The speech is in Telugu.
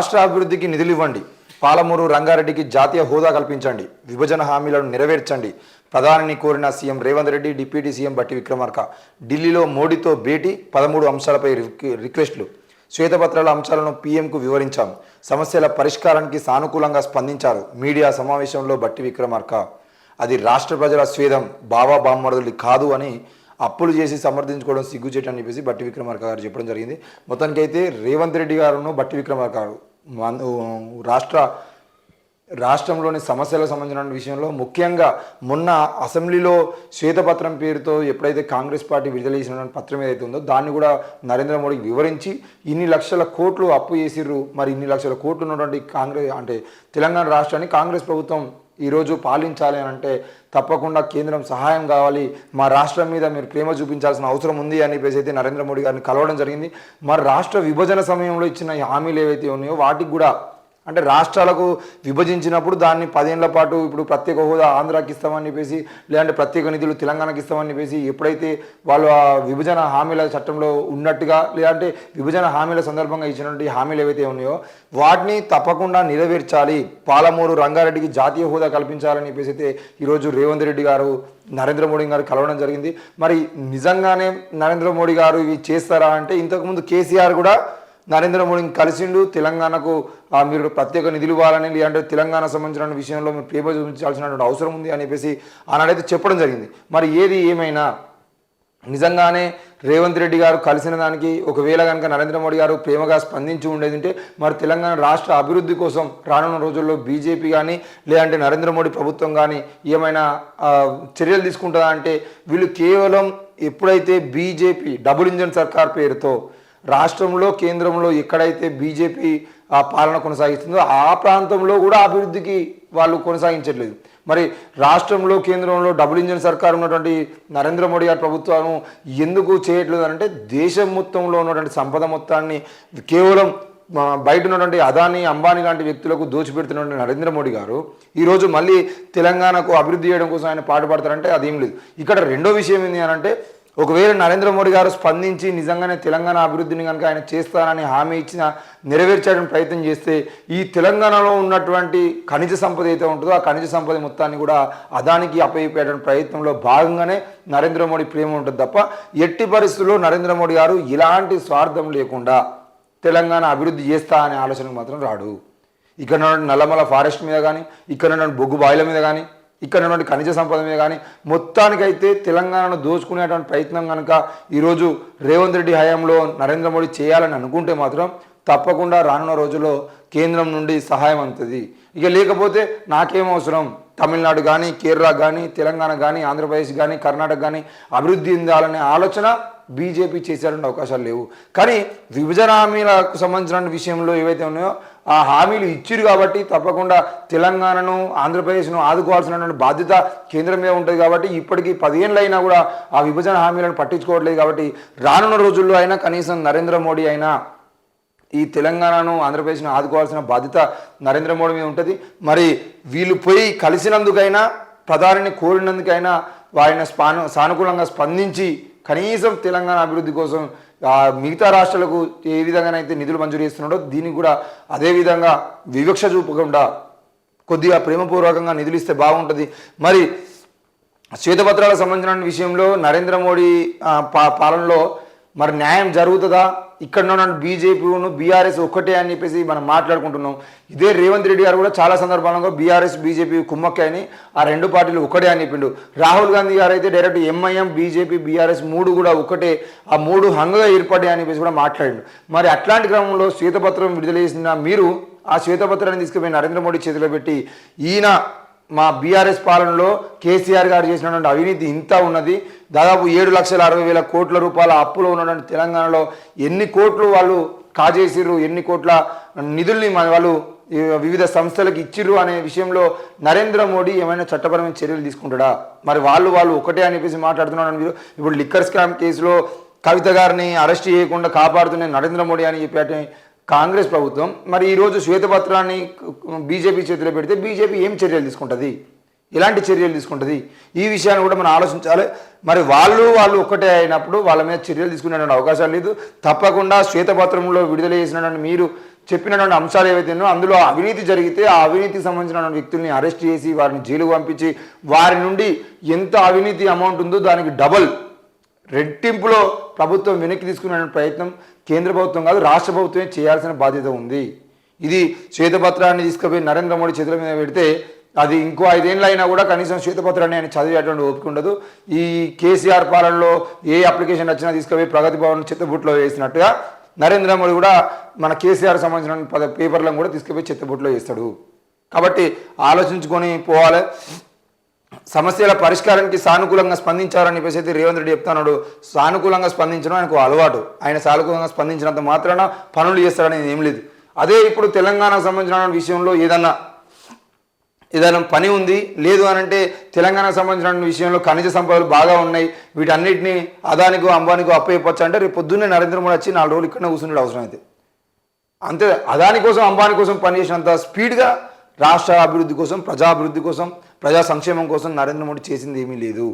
రాష్ట్ర అభివృద్ధికి నిధులు ఇవ్వండి, పాలమూరు రంగారెడ్డికి జాతీయ హోదా కల్పించండి, విభజన హామీలను నెరవేర్చండి ప్రధానిని కోరిన CM Revanth Reddy, deputy CM బట్టి విక్రమార్క. ఢిల్లీలో మోడీతో భేటీ, 13 అంశాలపై రిక్వెస్టులు. శ్వేతపత్రాల అంశాలను పీఎంకు వివరించాం, సమస్యల పరిష్కారానికి సానుకూలంగా స్పందించారు మీడియా సమావేశంలో బట్టి విక్రమార్క. అది రాష్ట్ర ప్రజల స్వేదం, బాబా బామ్మరుదులు కాదు అని అప్పులు చేసి సమర్థించుకోవడం సిగ్గుచేటు అని చెప్పేసి బట్టి విక్రమార్క గారు చెప్పడం జరిగింది. మొత్తానికైతే రేవంత్ రెడ్డి గారును బట్టి విక్రమార్క గారు రాష్ట్రంలోని సమస్యలకు సంబంధించిన విషయంలో ముఖ్యంగా మొన్న అసెంబ్లీలో శ్వేతపత్రం పేరుతో ఎప్పుడైతే కాంగ్రెస్ పార్టీ విడుదల చేసిన పత్రం ఏదైతే ఉందో దాన్ని కూడా నరేంద్ర మోడీకి వివరించి ఇన్ని లక్షల కోట్లు అప్పు చేసిర్రు, మరి ఇన్ని లక్షల కోట్లు ఉన్నటువంటి కాంగ్రెస్ అంటే తెలంగాణ రాష్ట్రాన్ని కాంగ్రెస్ ప్రభుత్వం ఈరోజు పాలించాలి అని అంటే తప్పకుండా కేంద్రం సహాయం కావాలి, మా రాష్ట్రం మీద మీరు ప్రేమ చూపించాల్సిన అవసరం ఉంది అని చెప్పేసి అయితే నరేంద్ర మోడీ గారిని కలవడం జరిగింది. మరి రాష్ట్ర విభజన సమయంలో ఇచ్చిన హామీలు ఏవైతే ఉన్నాయో వాటికి కూడా అంటే రాష్ట్రాలకు విభజించినప్పుడు దాన్ని 10 ఏళ్ల పాటు ఇప్పుడు ప్రత్యేక హోదా ఆంధ్రాకి ఇస్తామని చెప్పేసి, లేదంటే ప్రత్యేక నిధులు తెలంగాణకి ఇస్తామని చెప్పేసి ఎప్పుడైతే వాళ్ళు ఆ విభజన హామీల చట్టంలో ఉన్నట్టుగా లేదంటే విభజన హామీల సందర్భంగా ఇచ్చినటువంటి హామీలు ఏవైతే ఉన్నాయో వాటిని తప్పకుండా నెరవేర్చాలి, పాలమూరు రంగారెడ్డికి జాతీయ హోదా కల్పించాలని చెప్పేసి అయితే ఈరోజు రేవంత్ రెడ్డి గారు నరేంద్ర మోడీ గారు కలవడం జరిగింది. మరి నిజంగానే నరేంద్ర మోడీ గారు ఇవి చేస్తారా అంటే ఇంతకుముందు కేసీఆర్ కూడా నరేంద్ర మోడీని కలిసిండు, తెలంగాణకు మీరు ప్రత్యేక నిధులు ఇవ్వాలని లేదంటే తెలంగాణ సంబంధించిన విషయంలో మీరు ప్రేమ చూపించాల్సినటువంటి అవసరం ఉంది అని చెప్పేసి ఆనాడైతే చెప్పడం జరిగింది. మరి ఏది ఏమైనా నిజంగానే రేవంత్ రెడ్డి గారు కలిసిన దానికి ఒకవేళ కనుక నరేంద్ర మోడీ గారు ప్రేమగా స్పందించి ఉండేది ఉంటే మరి తెలంగాణ రాష్ట్ర అభివృద్ధి కోసం రానున్న రోజుల్లో బీజేపీ కానీ లేదంటే నరేంద్ర మోడీ ప్రభుత్వం కానీ ఏమైనా చర్యలు తీసుకుంటుందా అంటే వీళ్ళు కేవలం ఎప్పుడైతే బీజేపీ డబుల్ ఇంజన్ సర్కార్ పేరుతో రాష్ట్రంలో కేంద్రంలో ఎక్కడైతే బీజేపీ ఆ పాలన కొనసాగిస్తుందో ఆ ప్రాంతంలో కూడా అభివృద్ధికి వాళ్ళు కొనసాగించట్లేదు. మరి రాష్ట్రంలో కేంద్రంలో డబుల్ ఇంజన్ సర్కార్ ఉన్నటువంటి నరేంద్ర మోడీ గారి ప్రభుత్వం ఎందుకు చేయట్లేదు అంటే దేశం మొత్తంలో ఉన్నటువంటి సంపద మొత్తాన్ని కేవలం బయట ఉన్నటువంటి అదానీ అంబానీ లాంటి వ్యక్తులకు దోచిపెడుతున్నటువంటి నరేంద్ర మోడీ గారు ఈరోజు మళ్ళీ తెలంగాణకు అభివృద్ధి చేయడం కోసం ఆయన పాటుపడతారంటే అదేం లేదు. ఇక్కడ రెండో విషయం ఏంటి అని అంటే ఒకవేళ నరేంద్ర మోడీ గారు స్పందించి నిజంగానే తెలంగాణ అభివృద్ధిని కనుక ఆయన చేస్తానని హామీ ఇచ్చిన నెరవేర్చడానికి ప్రయత్నం చేస్తే ఈ తెలంగాణలో ఉన్నటువంటి ఖనిజ సంపద అయితే ఉంటుందో ఆ ఖనిజ సంపద మొత్తాన్ని కూడా అదానికి అప్పగిపోయేటువంటి ప్రయత్నంలో భాగంగానే నరేంద్ర మోడీ ప్రేమ ఉంటుంది తప్ప ఎట్టి పరిస్థితుల్లో నరేంద్ర మోడీ గారు ఇలాంటి స్వార్థం లేకుండా తెలంగాణ అభివృద్ధి చేస్తా అనే ఆలోచనకు మాత్రం రాడు. ఇక్కడ నల్లమల ఫారెస్ట్ మీద కానీ ఇక్కడ బొగ్గు బాయిల మీద కానీ ఇక్కడ ఉన్నటువంటి ఖనిజ సంపద మీద కానీ మొత్తానికైతే తెలంగాణను దోచుకునేటువంటి ప్రయత్నం కనుక ఈరోజు రేవంత్ రెడ్డి హయాంలో నరేంద్ర మోడీ చేయాలని అనుకుంటే మాత్రం తప్పకుండా రానున్న రోజుల్లో కేంద్రం నుండి సహాయం అందుతుంది. ఇక లేకపోతే నాకేం అవసరం, తమిళనాడు కానీ కేరళ కానీ తెలంగాణ కానీ ఆంధ్రప్రదేశ్ కానీ కర్ణాటక కానీ అభివృద్ధి చెందాలనే ఆలోచన బీజేపీ చేసేటువంటి అవకాశాలు లేవు. కానీ విభజన హామీలకు సంబంధించిన విషయంలో ఏవైతే ఉన్నాయో ఆ హామీలు ఇచ్చిరు కాబట్టి తప్పకుండా తెలంగాణను ఆంధ్రప్రదేశ్ను ఆదుకోవాల్సినటువంటి బాధ్యత కేంద్రం మీద ఉంటుంది. కాబట్టి ఇప్పటికీ 10 ఏళ్ళు అయినా కూడా ఆ విభజన హామీలను పట్టించుకోవట్లేదు. కాబట్టి రానున్న రోజుల్లో అయినా కనీసం నరేంద్ర మోడీ అయినా ఈ తెలంగాణను ఆంధ్రప్రదేశ్ను ఆదుకోవాల్సిన బాధ్యత నరేంద్ర మోడీ మీద ఉంటుంది. మరి వీళ్ళు పోయి కలిసినందుకైనా ప్రధానిని కోరినందుకైనా ఆయన సానుకూలంగా స్పందించి కనీసం తెలంగాణ అభివృద్ధి కోసం మిగతా రాష్ట్రాలకు ఏ విధంగానైతే నిధులు మంజూరు చేస్తున్నాడో దీనికి కూడా అదేవిధంగా వివక్ష చూపకుండా కొద్దిగా ప్రేమపూర్వకంగా నిధులు ఇస్తే బాగుంటుంది. మరి శ్వేతపత్రాలకు సంబంధించిన విషయంలో నరేంద్ర మోడీ పాలనలో మరి న్యాయం జరుగుతుందా, ఇక్కడ ఉన్న బీజేపీను బీఆర్ఎస్ ఒక్కటే అని చెప్పేసి మనం మాట్లాడుకుంటున్నాం. ఇదే రేవంత్ రెడ్డి గారు కూడా చాలా సందర్భాలలో బీఆర్ఎస్ బీజేపీ కుమ్మక్కే అని ఆ రెండు పార్టీలు ఒక్కటే అని చెప్పిండు. రాహుల్ గాంధీ గారు అయితే డైరెక్ట్ ఎంఐఎం బీజేపీ బీఆర్ఎస్ 3 కూడా ఒక్కటే, ఆ 3 హంగుగా ఏర్పడ్డాయి అని చెప్పేసి కూడా మాట్లాడిండు. మరి అట్లాంటి క్రమంలో శ్వేతపత్రం విడుదల చేసిన మీరు ఆ శ్వేతపత్రాన్ని తీసుకుపోయి నరేంద్ర మోడీ చేతిలో పెట్టి ఈయన మా బీఆర్ఎస్ పాలనలో కేసీఆర్ గారు చేసినటువంటి అవినీతి ఇంత ఉన్నది, దాదాపు 7,60,000 కోట్ల రూపాయల అప్పులో ఉన్నటువంటి తెలంగాణలో ఎన్ని కోట్లు వాళ్ళు కాజేసిర్రు, ఎన్ని కోట్ల నిధుల్ని వాళ్ళు వివిధ సంస్థలకు ఇచ్చిర్రు అనే విషయంలో నరేంద్ర మోడీ ఏమైనా చట్టపరమైన చర్యలు తీసుకుంటాడా? మరి వాళ్ళు ఒకటే అని చెప్పేసి మాట్లాడుతున్నాడు. మీరు ఇప్పుడు లిక్కర్ స్కామ్ కేసులో కవిత గారిని అరెస్ట్ చేయకుండా కాపాడుతున్న నరేంద్ర మోడీ అని చెప్పి కాంగ్రెస్ ప్రభుత్వం మరి ఈరోజు శ్వేతపత్రాన్ని బీజేపీ చేతిలో పెడితే బీజేపీ ఏం చర్యలు తీసుకుంటుంది, ఎలాంటి చర్యలు తీసుకుంటుంది? ఈ విషయాన్ని కూడా మనం ఆలోచించాలి. మరి వాళ్ళు ఒక్కటే అయినప్పుడు వాళ్ళ మీద చర్యలు తీసుకునేటువంటి అవకాశాలు లేదు. తప్పకుండా శ్వేతపత్రంలో విడుదల చేసినటువంటి మీరు చెప్పినటువంటి అంశాలు ఏవైతే ఉన్నాయో అందులో అవినీతి జరిగితే ఆ అవినీతికి సంబంధించిన వ్యక్తుల్ని అరెస్ట్ చేసి వారిని జైలుకు పంపించి వారి నుండి ఎంత అవినీతి అమౌంట్ ఉందో దానికి డబల్ రెట్టింపులో ప్రభుత్వం వెనక్కి తీసుకునే ప్రయత్నం కేంద్ర ప్రభుత్వం కాదు రాష్ట్ర ప్రభుత్వమే చేయాల్సిన బాధ్యత ఉంది. ఇది శ్వేతపత్రాన్ని తీసుకుపోయి నరేంద్ర మోడీ చేతుల మీద పెడితే అది ఇంకో 5 ఏళ్ళు అయినా కూడా కనీసం శ్వేతపత్రాన్ని ఆయన చదివేటువంటి ఓపిక ఉండదు. ఈ కేసీఆర్ పాలనలో ఏ అప్లికేషన్ వచ్చినా తీసుకుపోయి ప్రగతి భవన్ చెత్తబుట్లో వేసినట్టుగా నరేంద్ర మోడీ కూడా మన కేసీఆర్ సంబంధించిన పేపర్లను కూడా తీసుకుపోయి చెత్తబుట్లో వేస్తాడు. కాబట్టి ఆలోచించుకొని పోవాలి. సమస్యల పరిష్కారానికి సానుకూలంగా స్పందించారని చెప్పేసి అయితే రేవంత్ రెడ్డి చెప్తున్నాడు. సానుకూలంగా స్పందించడం ఆయనకు అలవాటు. ఆయన సానుకూలంగా స్పందించినంత మాత్రాన పనులు చేస్తాడనేది ఏం లేదు. అదే ఇప్పుడు తెలంగాణకు సంబంధించిన విషయంలో ఏదైనా పని ఉంది లేదు అని అంటే తెలంగాణకు సంబంధించిన విషయంలో ఖనిజ సంపదలు బాగా ఉన్నాయి, వీటన్నిటిని అదానికో అంబానికో అప్పయ్యవచ్చు అంటే రేపు పొద్దున్నే నరేంద్ర మోడీ వచ్చి 4 రోజులు ఇక్కడనే కూర్చునే అవసరం అయితే. అంతే అదాని కోసం అంబానీ కోసం పనిచేసినంత స్పీడ్గా రాష్ట్ర అభివృద్ధి కోసం ప్రజాభివృద్ధి కోసం ప్రజా సంక్షేమం కోసం నరేంద్ర మోడీ చేసింది ఏమీ లేదు.